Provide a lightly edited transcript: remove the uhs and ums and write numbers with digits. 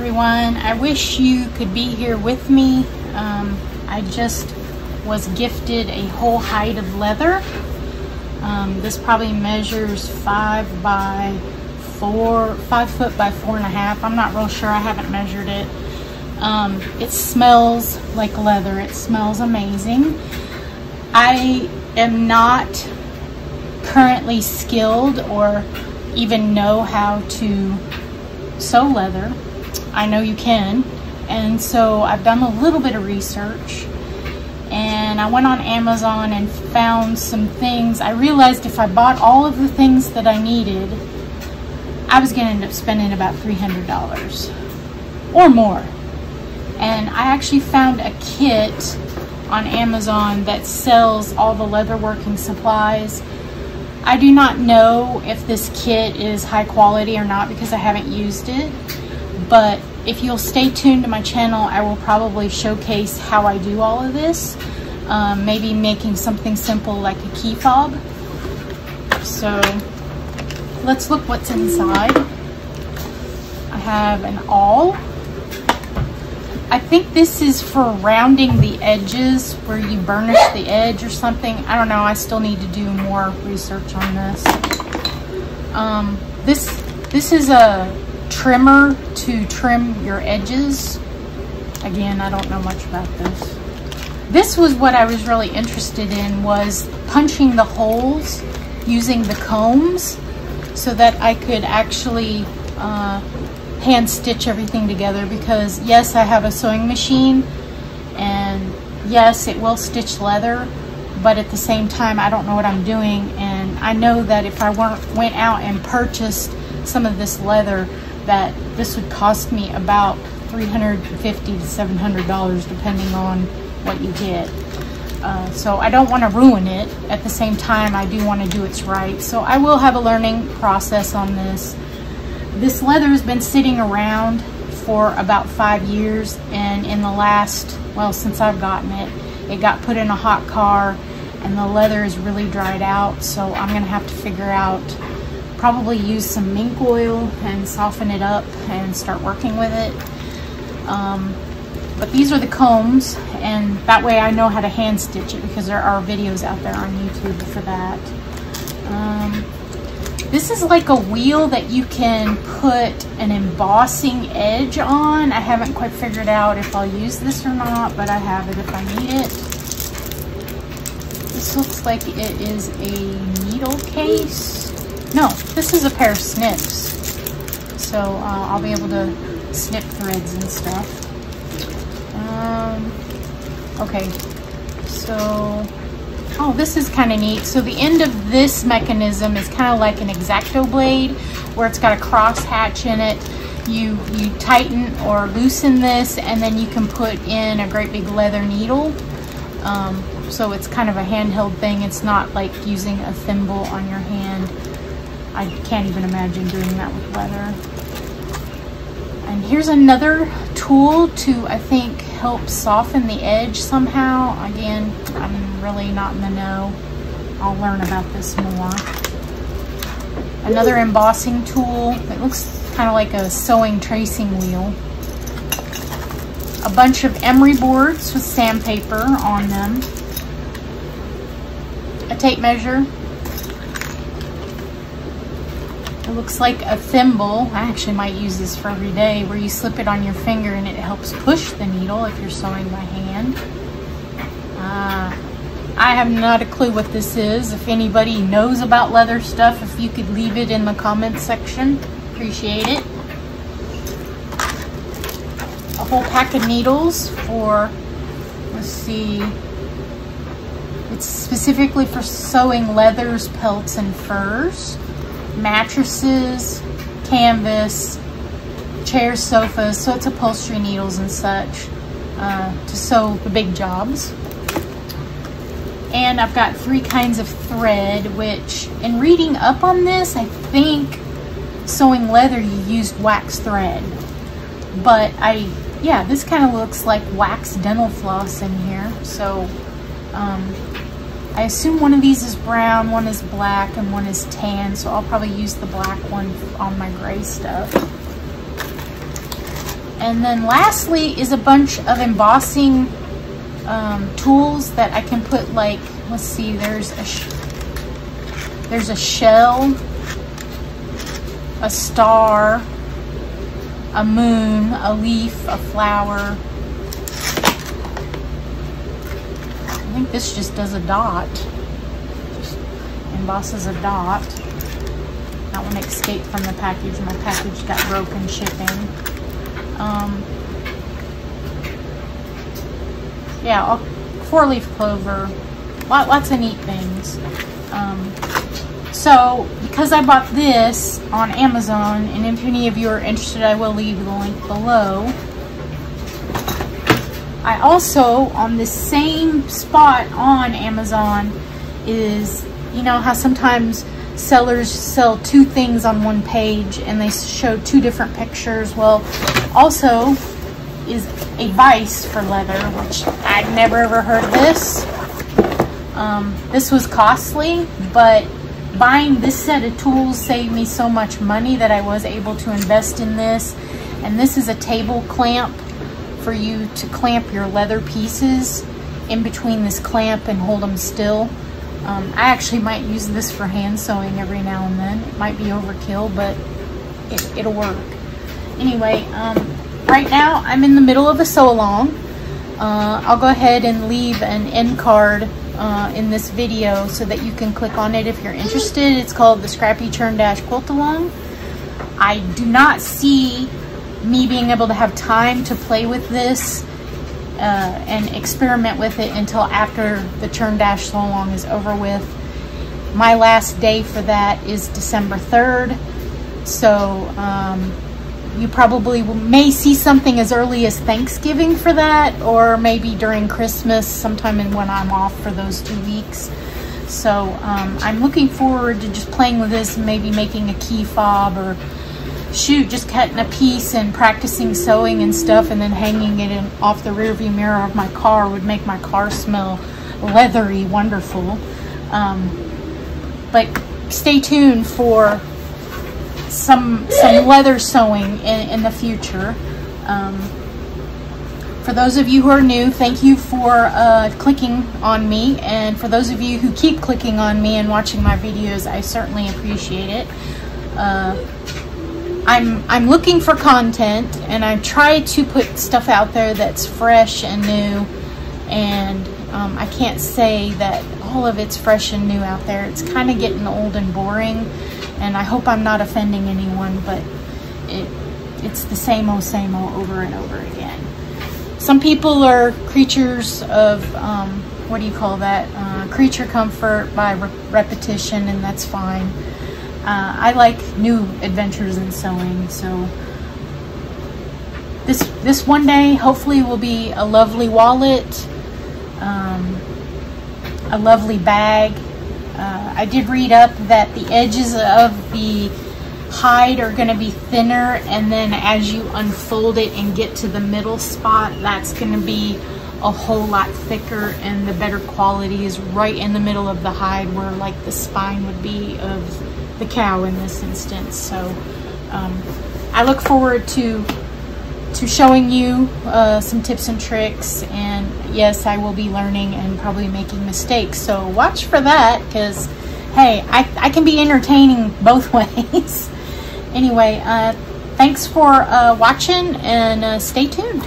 everyone. I wish you could be here with me. I just was gifted a whole hide of leather. This probably measures 5 foot by 4.5. I'm not real sure, I haven't measured it. It smells like leather. It smells amazing. I am not currently skilled or even know how to sew leather. I know you can, and so I've done a little bit of research, and I went on Amazon and found some things. I realized if I bought all of the things that I needed, I was going to end up spending about $300 or more. And I actually found a kit on Amazon that sells all the leatherworking supplies. I do not know if this kit is high quality or not because I haven't used it, but if you'll stay tuned to my channel, I will probably showcase how I do all of this. Maybe making something simple like a key fob. So let's look what's inside. I have an awl. I think this is for rounding the edges where you burnish the edge or something. I don't know, I still need to do more research on this. This is a trimmer to trim your edges. Again, I don't know much about this. This was what I was really interested in, was punching the holes using the combs so that I could actually hand stitch everything together, because yes, I have a sewing machine and yes, it will stitch leather, but at the same time I don't know what I'm doing, and I know that if I went out and purchased some of this leather, that this would cost me about $350 to $700 depending on what you get. So I don't want to ruin it. At the same time, I do want to do it right, so I will have a learning process on this. This leather has been sitting around for about 5 years, and in the last, well, since I've gotten it, it got put in a hot car and the leather is really dried out, so I'm gonna have to figure out, probably use some mink oil and soften it up and start working with it. But these are the combs, and that way I know how to hand stitch it, because there are videos out there on YouTube for that. This is like a wheel that you can put an embossing edge on. I haven't quite figured out if I'll use this or not, but I have it if I need it. This looks like it is a needle case. No, this is a pair of snips. So I'll be able to snip threads and stuff. Okay, so, oh, this is kind of neat. So the end of this mechanism is kind of like an X-Acto blade, where it's got a cross hatch in it. You tighten or loosen this, and then you can put in a great big leather needle. So it's kind of a handheld thing. It's not like using a thimble on your hand. I can't even imagine doing that with leather. And here's another tool to, I think, help soften the edge somehow. Again, I'm really not in the know. I'll learn about this more. Another embossing tool. It looks kind of like a sewing tracing wheel. A bunch of emery boards with sandpaper on them. A tape measure. It looks like a thimble. I actually might use this for every day, where you slip it on your finger and it helps push the needle if you're sewing by hand. I have not a clue what this is. If anybody knows about leather stuff, if you could leave it in the comments section, appreciate it. A whole pack of needles for, let's see, it's specifically for sewing leathers, pelts, and furs. Mattresses, canvas, chairs, sofas, so it's upholstery needles and such to sew the big jobs. And I've got 3 kinds of thread, which in reading up on this, I think sewing leather you used wax thread, but yeah, this kind of looks like wax dental floss in here. So I assume one of these is brown, one is black, and one is tan, so I'll probably use the black one on my gray stuff. And then lastly is a bunch of embossing tools that I can put, like, let's see, there's a shell, a star, a moon, a leaf, a flower. I think this just does a dot. Just embosses a dot. That one escaped from the package. My package got broken shipping. Yeah, 4-leaf clover. Lots of neat things. So, because I bought this on Amazon, and if any of you are interested, I will leave the link below. I also, on the same spot on Amazon, is, you know how sometimes sellers sell 2 things on one page and they show 2 different pictures? Well, also is a vise for leather, which I'd never ever heard of this. This was costly, but buying this set of tools saved me so much money that I was able to invest in this. And this is a table clamp for you to clamp your leather pieces in between this clamp and hold them still. I actually might use this for hand sewing every now and then. It might be overkill, but it'll work. Anyway, right now I'm in the middle of a sew along. I'll go ahead and leave an end card in this video so that you can click on it if you're interested. It's called the Scrappy Churn Dash Quilt Along. I do not see me being able to have time to play with this and experiment with it until after the Churn Dash Sew Along is over with. My last day for that is December 3rd. So you probably may see something as early as Thanksgiving for that, or maybe during Christmas, sometime when I'm off for those 2 weeks. So I'm looking forward to just playing with this and maybe making a key fob, or shoot, just cutting a piece and practicing sewing and stuff, and then hanging it off the rear view mirror of my car would make my car smell leathery wonderful. But stay tuned for some leather sewing in the future. For those of you who are new, thank you for clicking on me, and for those of you who keep clicking on me and watching my videos, I certainly appreciate it. I'm looking for content, and I try to put stuff out there that's fresh and new, and I can't say that all of it's fresh and new out there. It's kind of getting old and boring, and I hope I'm not offending anyone, but it's the same old over and over again. Some people are creatures of, what do you call that? Creature comfort by repetition, and that's fine. I like new adventures in sewing, so this one day hopefully will be a lovely wallet, a lovely bag. I did read up that the edges of the hide are going to be thinner, and then as you unfold it and get to the middle spot, that's going to be a whole lot thicker, and the better quality is right in the middle of the hide, where like the spine would be of the cow in this instance. So I look forward to showing you some tips and tricks, and yes, I will be learning and probably making mistakes, so watch for that, because hey, I can be entertaining both ways. Anyway, thanks for watching, and stay tuned.